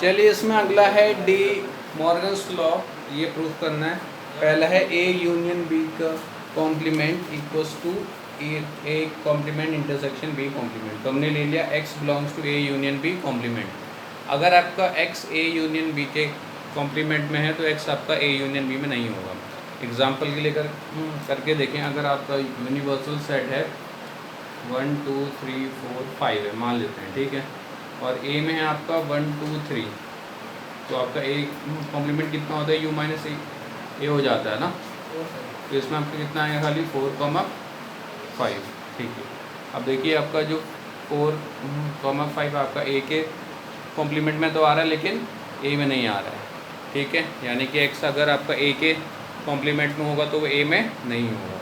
चलिए इसमें अगला है डी मॉर्गन्स लॉ, ये प्रूफ करना है। पहला है ए यूनियन बी का complement equals to A complement intersection B complement. तो हमने ले लिया x belongs to A union B complement. अगर आपका एक्स ए यूनियन बी के कॉम्प्लीमेंट में है तो एक्स आपका ए यूनियन बी में नहीं होगा। एग्जाम्पल के लिए करके देखें। अगर आपका यूनिवर्सल सेट है 1 2 3 4 5 है मान लेते हैं, ठीक है, और ए में है आपका 1 2 3, तो आपका ए कॉम्प्लीमेंट कितना होता है, यू माइनस ए हो जाता है ना। तो इसमें आपका कितना आएगा, खाली 4,5, ठीक है। अब देखिए आपका जो 4,5 आपका ए के कॉम्प्लीमेंट में तो आ रहा है लेकिन ए में नहीं आ रहा है, ठीक है। यानी कि एक्स अगर आपका ए के कॉम्प्लीमेंट में होगा तो वो ए में नहीं होगा।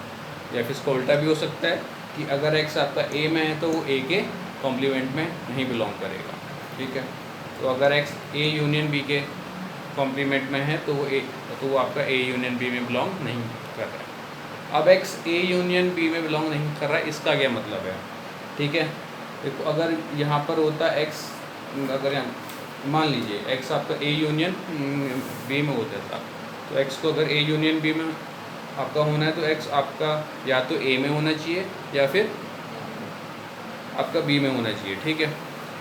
या फिर इसका उल्टा भी हो सकता है कि अगर एक्स आपका ए में है तो वो ए के कॉम्प्लीमेंट में नहीं बिलोंग करेगा, ठीक है। तो अगर एक्स ए यूनियन बी के कॉम्प्लीमेंट में है तो वो आपका ए यूनियन बी में बिलोंग नहीं कर रहा है। अब एक्स ए यूनियन बी में बिलोंग नहीं कर रहा है, इसका क्या मतलब है, ठीक है। देखो अगर यहाँ पर होता एक्स, अगर यहाँ मान लीजिए एक्स आपका ए यूनियन बी में होता था, तो एक्स को अगर ए यूनियन बी में आपका होना है तो एक्स आपका या तो ए में होना चाहिए या फिर आपका बी में होना चाहिए, ठीक है।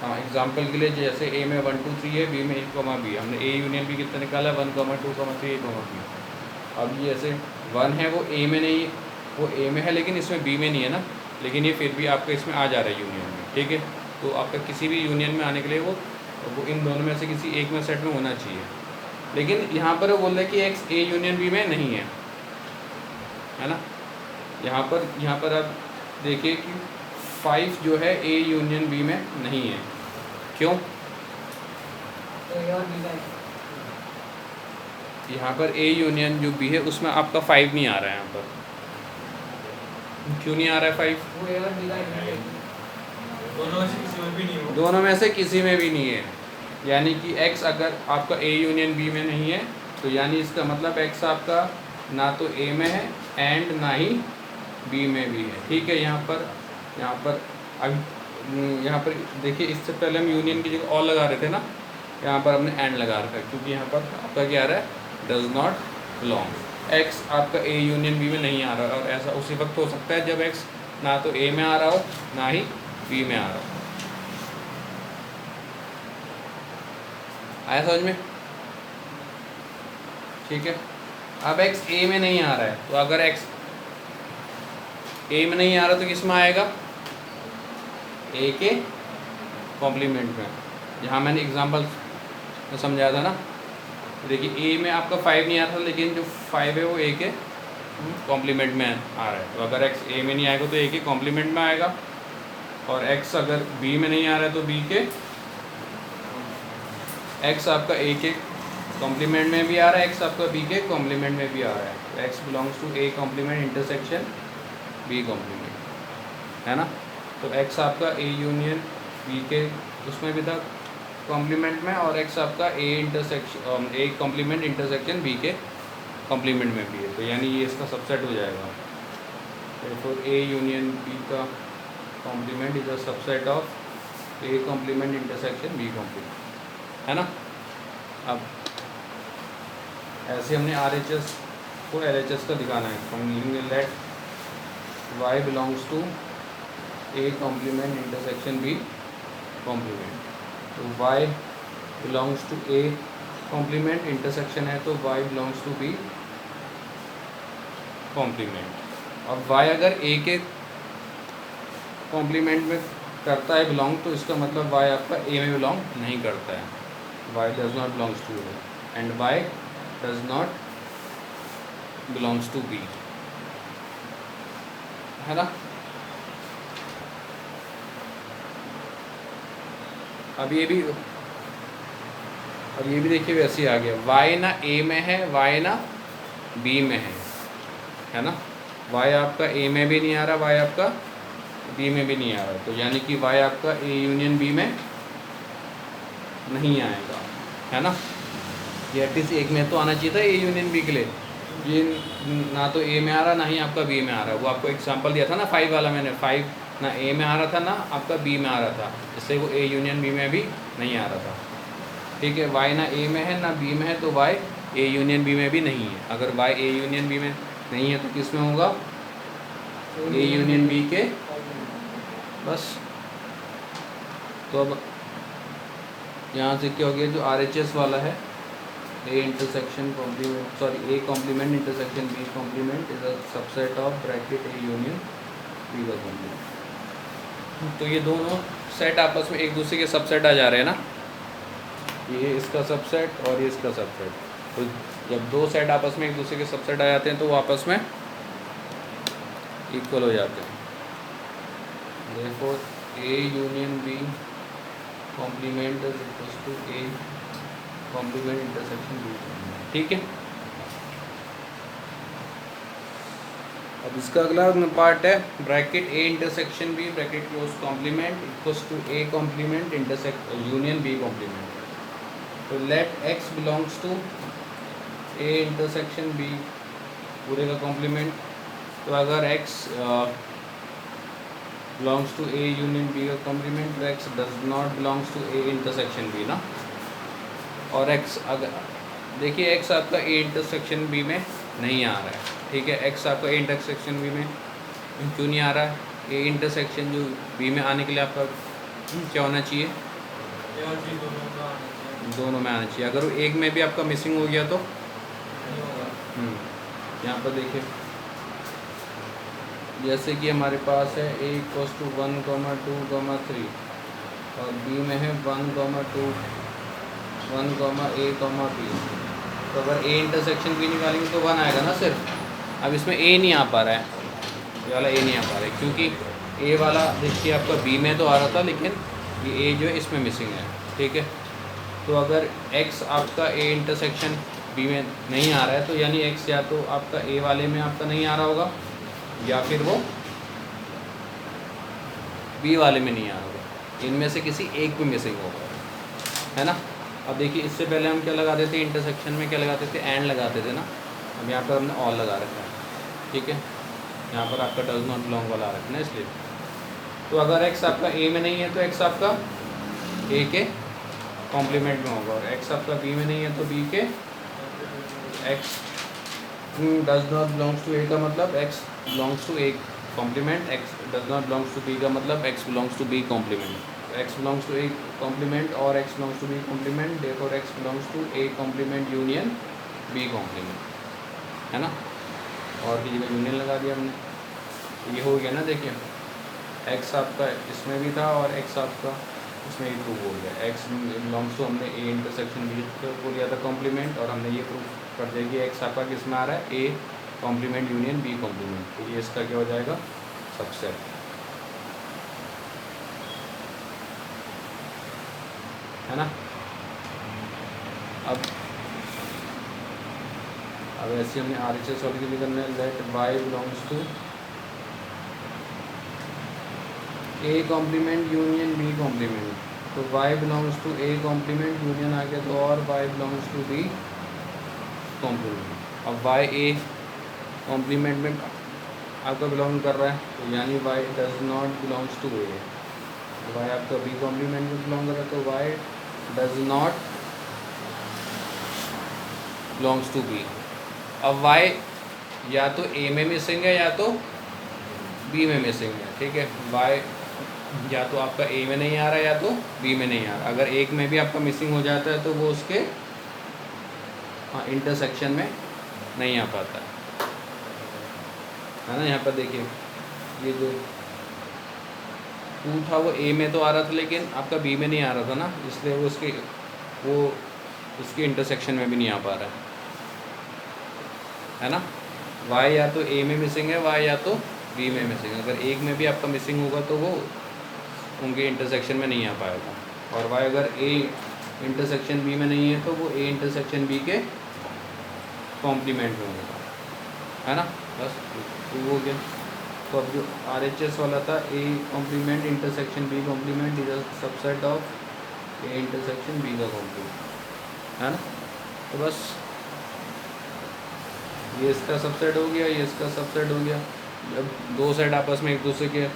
हाँ एग्जांपल के लिए जैसे ए में 1 2 3 है, बी में 1 बी, हमने ए यूनियन बी कितना निकाला 1 2 3 बी। अब ये जैसे 1 है वो ए में नहीं, वो ए में है लेकिन इसमें बी में नहीं है ना, लेकिन ये फिर भी आपका इसमें आ जा रहा है यूनियन में, ठीक है। तो आपका किसी भी यूनियन में आने के लिए वो इन दोनों में से किसी एक में सेट में होना चाहिए। लेकिन यहाँ पर वो बोल रहे हैं कि एक्स ए यूनियन बी में नहीं है ना। यहाँ पर आप देखिए कि 5 जो है ए यूनियन बी में नहीं है, क्यों? यहाँ पर ए यूनियन जो बी है उसमें आपका 5 नहीं आ रहा है। यहाँ पर क्यों नहीं आ रहा है 5? दोनों में से किसी में भी नहीं है। यानी कि x अगर आपका a यूनियन b में नहीं है तो यानी इसका मतलब x आपका ना तो a में है एंड ना ही b में भी है, ठीक है। यहाँ पर देखिए इससे पहले हम यूनियन की जगह और लगा रहे थे ना, यहाँ पर हमने एंड लगा रखा है क्योंकि यहाँ पर आपका क्या आ रहा है, डज नॉट बिलोंग। x आपका a यूनियन b में नहीं आ रहा है और ऐसा उसी वक्त हो सकता है जब x ना तो a में आ रहा हो ना ही b में आ रहा हो। आया समझ में, ठीक है। अब x a में नहीं आ रहा है तो अगर x a में नहीं आ रहा तो किस में आएगा, a के कॉम्प्लीमेंट में। जहाँ मैंने एग्जांपल समझाया था ना, देखिए a में आपका 5 नहीं आ रहा था लेकिन जो 5 है वो a के कॉम्प्लीमेंट में आ रहा है। तो अगर x a में नहीं आएगा तो a के कॉम्प्लीमेंट में आएगा, और x अगर b में नहीं आ रहा है तो b के, x आपका a के कॉम्प्लीमेंट में भी आ रहा है, x आपका b के कॉम्प्लीमेंट में भी आ रहा है। तो x belongs to a complement intersection b complement, है ना। तो x आपका a यूनियन b के उसमें भी था कॉम्प्लीमेंट में, और x आपका a कॉम्प्लीमेंट इंटरसेक्शन b के कॉम्प्लीमेंट में भी है। तो यानी ये इसका सबसेट हो जाएगा। तो a यूनियन b का complement is a subset of a complement intersection b complement, है ना। अब ऐसे हमने RHS को LHS का दिखाना है। हम let y belongs to a complement intersection b complement. तो y belongs to a complement intersection है तो y belongs to b complement. अब y अगर a के कॉम्प्लीमेंट में करता है बिलोंग, तो इसका मतलब y आपका a में बिलोंग नहीं करता है। y does not belongs to a and y does not belongs to b, है ना। अब ये भी देखिए वैसे ही आ गया, y ना a में है y ना b में है ना। y आपका a में भी नहीं आ रहा, y आपका b में भी नहीं आ रहा, तो यानी कि y आपका a यूनियन b में नहीं आएगा, है ना। ये एटलीस्ट एक में तो आना चाहिए था a यूनियन b के लिए। ये ना तो a में आ रहा ना ही आपका b में आ रहा है। वो आपको एग्जांपल दिया था ना 5 वाला, मैंने 5 ना a में आ रहा था ना आपका b में आ रहा था, इसलिए वो a यूनियन b में भी नहीं आ रहा था। ठीक है, y ना a में है ना b में है, तो y a यूनियन b में भी नहीं है। अगर y a यूनियन b में नहीं है तो किस में होगा? a यूनियन b के। बस, तो अब यहाँ से क्या हो गया, जो RHS वाला है a intersection complement, sorry a complement intersection b complement is a subset of bracket a union b का कॉम्प्लीमेंट। तो ये दोनों सेट आपस में एक दूसरे के सबसेट आ जा रहे हैं ना, ये इसका सबसेट और ये इसका सबसेट। तो जब दो सेट आपस में एक दूसरे के सबसेट आ जाते हैं तो वो आपस में इक्वल हो जाते हैं। Therefore A union B complement is equal to A complement intersection B। ठीक है, अब इसका अगला पार्ट है bracket A intersection B bracket close complement equals to A complement intersect union B complement. तो let x belongs to A intersection B पूरे का complement. तो अगर x belongs to A union B का कॉम्प्लीमेंट, तो x does not belongs to A intersection B ना। और x अगर देखिए x आपका A इंटरसेक्शन B में नहीं आ रहा है, ठीक है, x आपका A इंटरसेक्शन B में क्यों नहीं आ रहा है? A इंटरसेक्शन जो B में आने के लिए आपका क्या होना चाहिए? दोनों में आना चाहिए। अगर वो एक में भी आपका मिसिंग हो गया तो यहाँ पर देखिए, जैसे कि हमारे पास है a इक्वल्स टू 1, 2, 3 और b में है 1, 2, 1, a, b। तो अगर a इंटरसेक्शन b निकालेंगे तो 1 आएगा ना सिर्फ। अब इसमें a नहीं आ पा रहा है, ये वाला a नहीं आ पा रहा है क्योंकि a वाला देखिए आपका b में तो आ रहा था, लेकिन ये a जो है इसमें मिसिंग है। ठीक है, तो अगर x आपका a इंटरसेक्शन b में नहीं आ रहा है तो यानी x या तो आपका a वाले में आपका नहीं आ रहा होगा या फिर वो b वाले में नहीं आ रहा होगा, इनमें से किसी एक में मिसिंग होगा, है ना। अब देखिए, इससे पहले हम क्या लगाते थे इंटरसेक्शन में, क्या लगाते थे? एंड लगाते थे ना। अब यहाँ पर हमने ऑल लगा रखा है, ठीक है, यहाँ पर आपका डज नॉट बिलोंग वाला आ रखा है ना, इसलिए। तो अगर x आपका a में नहीं है तो x आपका a के कॉम्प्लीमेंट में होगा, और x आपका b में नहीं है तो b के x does not belongs to a का मतलब x belongs to a complement, x does not belongs to b का मतलब x belongs to b complement. x belongs to a complement और x belongs to b complement, therefore x belongs to a complement union b complement, है ना। और की जगह union लगा दिया हमने, ये हो गया ना। देखिए, x आपका इसमें भी था और x आपका इसमें ही प्रूव हो गया। x बिलोंग्स टू हमने a इंटरसेक्शन b को लिया था कॉम्प्लीमेंट, और हमने ये प्रूव कर दिया कि x आपका किस में आ रहा है? a complement union b complement. तो ये इसका क्या हो जाएगा? सबसेट, है ना। अब ऐसे हमने RHS वाले के लिए करना है, let y belongs to a complement union b complement. तो y belongs to a complement union आ गया, तो और y belongs to b complement. अब y a कॉम्प्लीमेंट में आपका बिलोंग कर रहा है, तो यानी y does not belongs to a। y आपका b कॉम्प्लीमेंट में बिलोंग कर रहा है, तो y does not belongs to b। अब y या तो a में मिसिंग है या तो b में मिसिंग है, ठीक है। y या तो आपका a में नहीं आ रहा है या तो b में नहीं आ रहा। अगर एक में भी आपका मिसिंग हो जाता है तो वो उसके इंटरसेक्शन में नहीं आ पाता है ना। यहाँ पर देखिए, ये जो 2 था वो a में तो आ रहा था लेकिन आपका b में नहीं आ रहा था ना, इसलिए वो उसके इंटरसेक्शन में भी नहीं आ पा रहा है ना। y या तो a में मिसिंग है, y या तो b में मिसिंग है। अगर एक में भी आपका मिसिंग होगा तो वो उनके इंटरसेक्शन में नहीं आ पाएगा, और y अगर a इंटरसेक्शन b में नहीं है तो वो a इंटरसेक्शन b के कॉम्प्लीमेंट में होगा, है ना। बस वो हो गया। तो अब जो RHS वाला था, a complement intersection b complement is a subset of a intersection b का कॉम्प्लीमेंट, है ना। तो बस ये इसका सबसेट हो गया, ये इसका सबसेट हो गया। जब दो सेट आपस में एक दूसरे के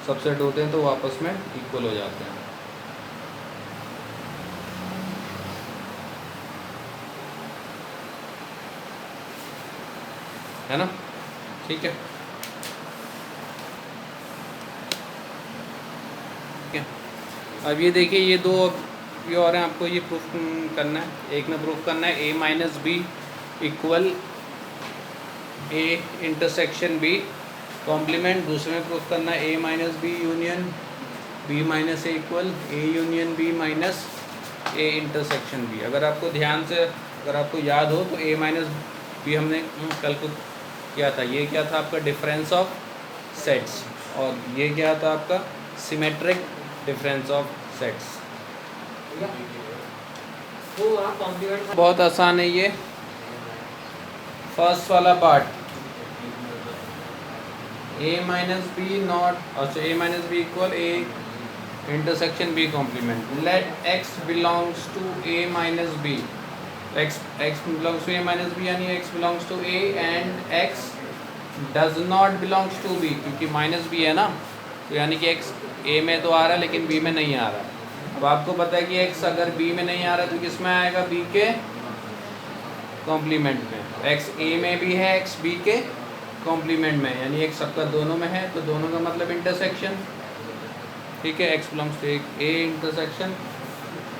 सबसेट होते हैं तो वो आपस में इक्वल हो जाते हैं। है ना, ठीक है। ठीक है, अब ये देखिए ये दो ये और हैं, आपको ये प्रूफ करना है। एक में प्रूफ करना है a minus B equal a intersection b complement. दूसरे में प्रूफ करना है a minus B union b minus a equal a union b minus a intersection b। अगर आपको ध्यान से, अगर आपको याद हो तो a माइनस बी हमने कल को किया था। ये क्या था आपका डिफरेंस ऑफ सेट्स, और ये क्या था आपका सिमेट्रिक डिफरेंस ऑफ सेट्स। बहुत आसान है ये। फर्स्ट वाला part a minus B not, अच्छा a minus B equal a intersection b complement. Let x belongs to a minus B, x belongs to a minus B यानी x belongs to a and x does not belongs to b, क्योंकि minus b है ना, तो यानी कि x a में तो आ रहा है लेकिन b में नहीं आ रहा। अब आपको पता है कि x अगर b में नहीं आ रहा तो किस में आएगा, b के कॉम्प्लीमेंट में। x a में भी है, x b के कॉम्प्लीमेंट में, यानी x सबका दोनों में है, तो दोनों का मतलब इंटरसेक्शन। ठीक है, x belongs to a intersection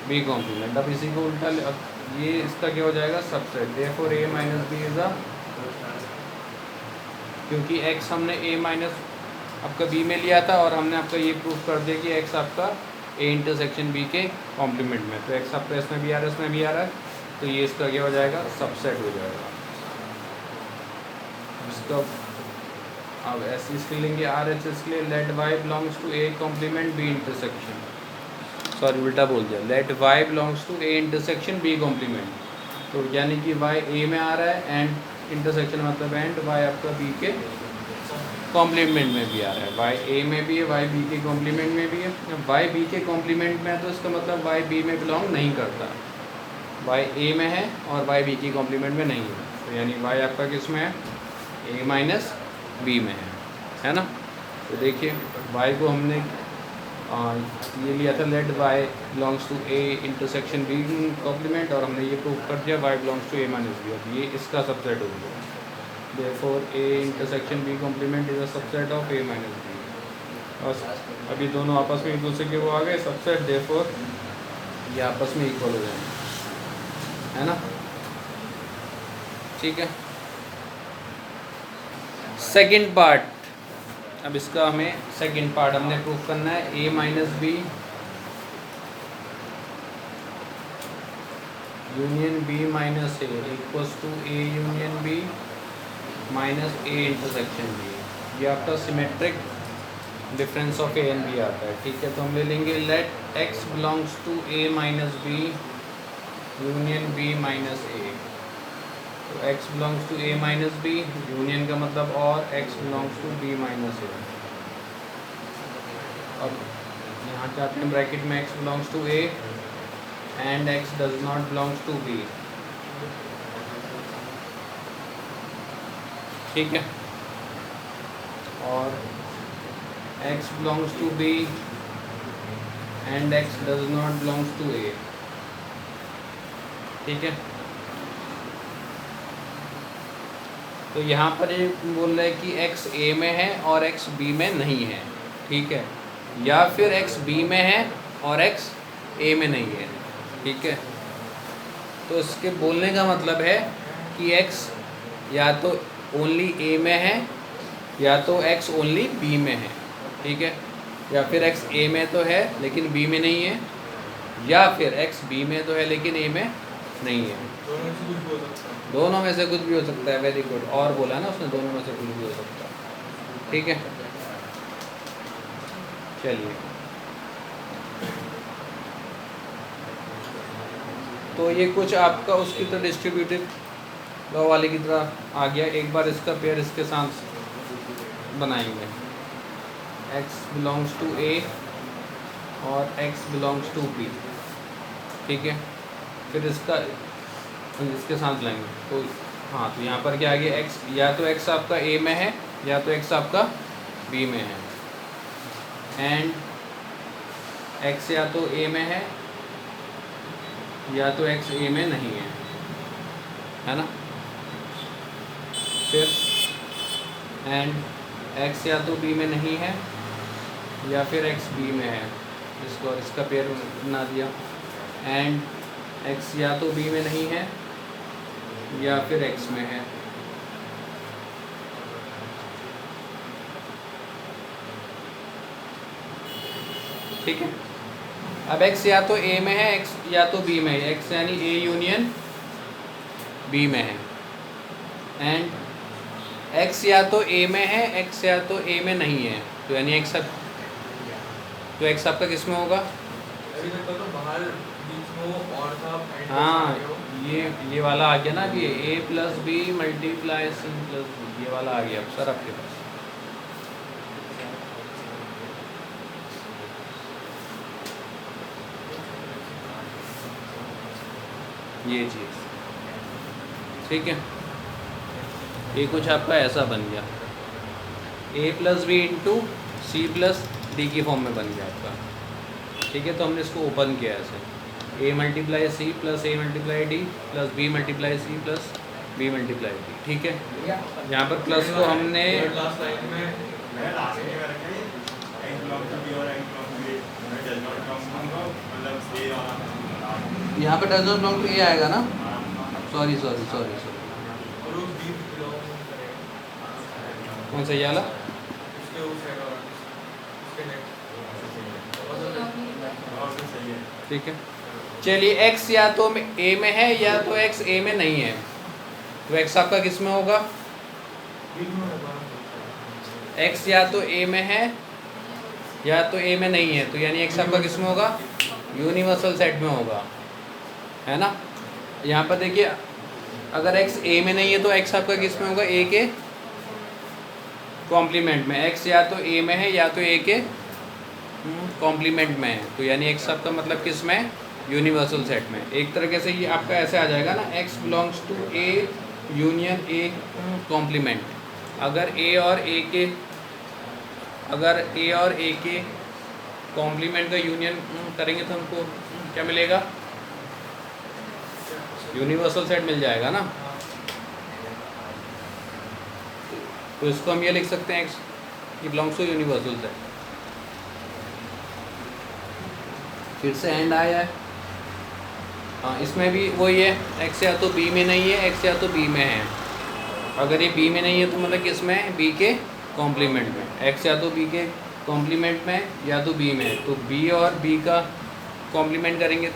b complement. अब इसी को उल्टा, अब ये इसका क्या हो जाएगा, subset. Therefore a minus B is a, क्योंकि x हमने a माइनस आपका b में लिया था, और हमने आपका ये प्रूफ कर दिया कि x आपका a इंटरसेक्शन b के कॉम्प्लीमेंट में, तो x आपका इसमें भी आ रहा है, इसमें भी आ रहा है, तो ये इसका क्या हो जाएगा, सबसेट हो जाएगा इसका। अब ऐसे इसके लेंगे आर एच एस के लिए, let y belongs to a complement b intersection, sorry उल्टा बोल दिया, let y belongs to a intersection b complement. तो यानी कि y a में आ रहा है, एंड इंटरसेक्शन मतलब एंड y आपका b के कॉम्प्लीमेंट में भी आ रहा है। y a में भी है, y b के कॉम्प्लीमेंट में भी है। y b के कॉम्प्लीमेंट में है तो इसका मतलब y b में बिलोंग नहीं करता, y a में है और y b की कॉम्प्लीमेंट में नहीं है, तो यानी y आपका किस में है, a माइनस b में है ना। तो देखिए y को हमने ये लिया था, let y belongs to a intersection b complement, और हमने ये प्रूव कर दिया y belongs to a minus b। अब ये इसका सबसेट हो गया, therefore a intersection b complement is a subset of a minus b। और अभी दोनों आपस में एक दूसरे के वो आ गए सबसेट, therefore ये आपस में इक्वल हो जाएंगे, है ना। ठीक है, सेकंड पार्ट। अब इसका हमें सेकंड पार्ट हमने प्रूफ करना है, a minus B union b minus a equals to a union b minus a intersection b। ये आपका symmetric difference of a and b आता है। ठीक है, तो हम ले लेंगे let x belongs to a minus b union b minus a। तो x belongs to a minus b, union का मतलब और x belongs to b minus a। अब यहाँ चाहते हैं ब्रैकेट में x belongs to a and x does not belongs to b। ठीक है, और x belongs to b and x does not belongs to a। ठीक है, तो यहाँ पर ये बोल रहा है कि x a में है और x b में नहीं है। ठीक है, या फिर x b में है और x a में नहीं है। ठीक है, तो इसके बोलने का मतलब है कि x या तो ओनली a में है, या तो x ओनली b में है। ठीक है, या फिर x a में तो है लेकिन b में नहीं है, या फिर x b में तो है लेकिन a में नहीं है। दोनों में से कुछ भी हो सकता है। वेरी गुड, और बोला ना उसने, दोनों में से कुछ भी हो सकता है। ठीक है, चलिए, तो ये कुछ आपका उसकी तरह डिस्ट्रीब्यूटिव लॉ वाले की तरह आ गया। एक बार इसका पेयर इसके साथ बनाएंगे, x बिलोंग्स टू a और x बिलोंग्स टू b। ठीक है, फिर इसके साथ लाएंगे, तो हाँ, तो यहाँ पर क्या आ गया, x या तो x आपका a में है या तो x आपका b में है, एंड x या तो a में है या तो x a में नहीं है ना। फिर एंड एक्स या तो बी में नहीं है या फिर एक्स बी में है, इसको और इसका पेयर बना दिया। एंड एक्स या तो बी में नहीं है या फिर एक्स में है। ठीक है, अब एक्स या तो ए में है, एक्स या तो बी में है, एक्स यानी ए यूनियन बी में है। एंड एक्स या तो ए में है, एक्स या तो ए में नहीं है, तो यानी एक्स तो एक्स आपका किस में होगा? हाँ, ये वाला आ गया ना, अभी A plus B multiply C plus B, ये वाला आ गया अब सर आपके पास। ये चीज़ ठीक है, ये कुछ आपका ऐसा बन गया, A plus B into C plus D की फॉर्म में बन गया आपका। ठीक है, तो हमने इसको ओपन किया ऐसे, A multiply C plus A multiply D plus B multiply C plus B multiply D. ठीक है, यहाँ पर प्लस को हमने यहाँ पर does not belong to A आएगा ना, सॉरी सॉरी सॉरी सॉरी, कौन सा ये वाला? ठीक है, चलिए x या तो a में है या तो x a में नहीं है, तो x आपका किस में होगा? x या तो a में है या तो a में नहीं है, तो यानी x आपका किस में होगा? यूनिवर्सल सेट में होगा, है ना। यहाँ पर देखिए, अगर x a में नहीं है तो x आपका किस में होगा? a के कॉम्प्लीमेंट में। x या तो a में है या तो a के कॉम्प्लीमेंट में है, तो यानी x आपका मतलब किस में? यूनिवर्सल सेट में। एक तरीके से ये आपका ऐसे आ जाएगा ना, x belongs to a union a complement. अगर a और a के कॉम्प्लीमेंट का यूनियन करेंगे तो हमको क्या मिलेगा? यूनिवर्सल सेट मिल जाएगा ना। तो इसको हम ये लिख सकते हैं, x belongs to universal set. फिर से एंड आया है, हाँ इसमें भी वही है, x या तो b में नहीं है, x या तो b में है। अगर ये b में नहीं है तो मतलब किस में है? b के कॉम्प्लीमेंट में। x या तो b के कॉम्प्लीमेंट में या तो b में है, तो b और b का कॉम्प्लीमेंट करेंगे,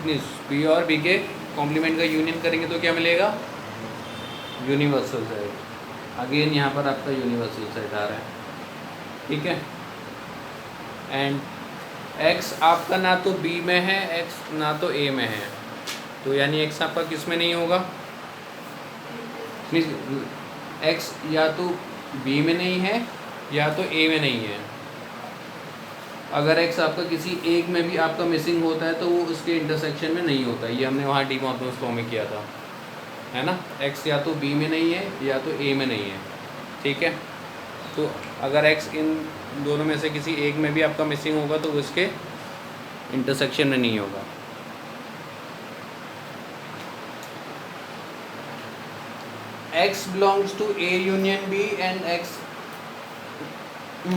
b और b के कॉम्प्लीमेंट का यूनियन करेंगे तो क्या मिलेगा? Universal set. अगेन यहाँ पर आपका यूनिवर्सल सेट आ रहा है। ठीक है, एंड x आपका ना तो b में है, x ना तो a में है, तो यानी x आपका किस में नहीं होगा? x या तो b में नहीं है या तो a में नहीं है। अगर x आपका किसी एक में भी आपका मिसिंग होता है तो वो उसके इंटरसेक्शन में नहीं होता। ये हमने वहाँ डी मॉर्गन लॉ में किया था, है ना। x या तो b में नहीं है या तो a में नहीं है। ठीक है, तो अगर x इन दोनों में से किसी एक में भी आपका मिसिंग होगा तो उसके इंटरसेक्शन में नहीं होगा। x belongs to a union b and x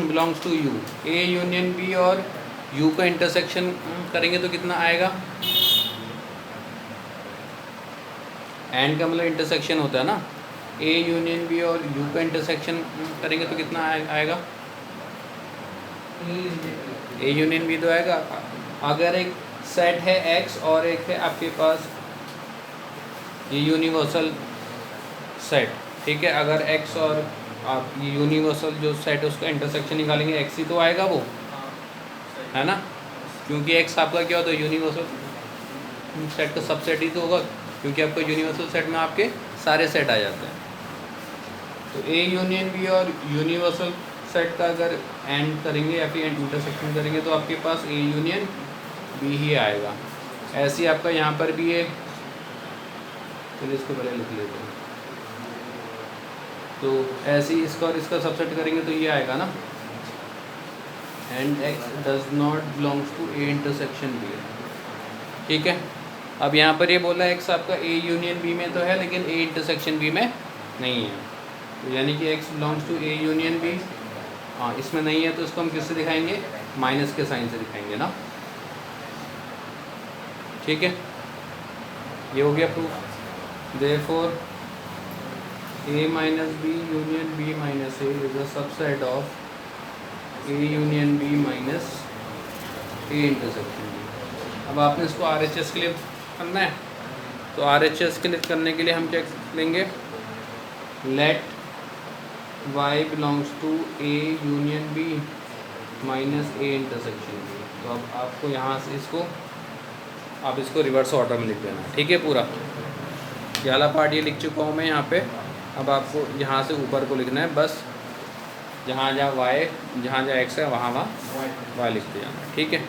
belongs to u। a union b और u का इंटरसेक्शन करेंगे तो कितना आएगा? एंड का मतलब इंटरसेक्शन होता है ना। a यूनियन b और u का इंटरसेक्शन करेंगे तो कितना आएगा? a यूनियन b तो आएगा। अगर एक सेट है x और एक है आपके पास ये यूनिवर्सल सेट, ठीक है, अगर x और आप ये यूनिवर्सल जो सेट है उसका इंटरसेक्शन निकालेंगे x ही तो आएगा वो, है ना, क्योंकि x आपका क्या होता है? यूनिवर्सल सेट का सबसेट ही तो होगा, क्योंकि आपका यूनिवर्सल सेट में आपके सारे सेट आ जाते हैं। तो a यूनियन b और यूनिवर्सल सेट का अगर एंड करेंगे या फिर इंटरसेक्शन करेंगे तो आपके पास a यूनियन b ही आएगा। ऐसे ही आपका यहाँ पर भी है, चलिए इसको पहले लिख लेते हैं। तो ऐसे ही इसका और इसका सबसेट करेंगे तो ये आएगा ना, and x does not belongs to a intersection b। ठीक है, अब यहाँ पर ये बोला x आपका a यूनियन b में तो है लेकिन a इंटरसेक्शन b में नहीं है। यानी कि x belongs to A union B. हाँ, इसमें नहीं है तो इसको हम किससे दिखाएंगे, माइनस के साइन से दिखाएंगे ना। ठीक है, ये हो गया proof. Therefore a minus B union b minus A is a subset of a union b minus A intersection b। अब आपने इसको RHS के लिए करना है, तो RHS के लिए करने के लिए हम क्या लेंगे, let y belongs to a union b minus A intersection b। तो अब आपको यहाँ से आप इसको रिवर्स ऑर्डर में लिख देना। ठीक है, पूरा ये वाला पार्ट ये लिख चुका हूँ मैं यहाँ पे। अब आपको यहाँ से ऊपर को लिखना है, बस जहाँ x है वहाँ y लिखते जाना। ठीक है।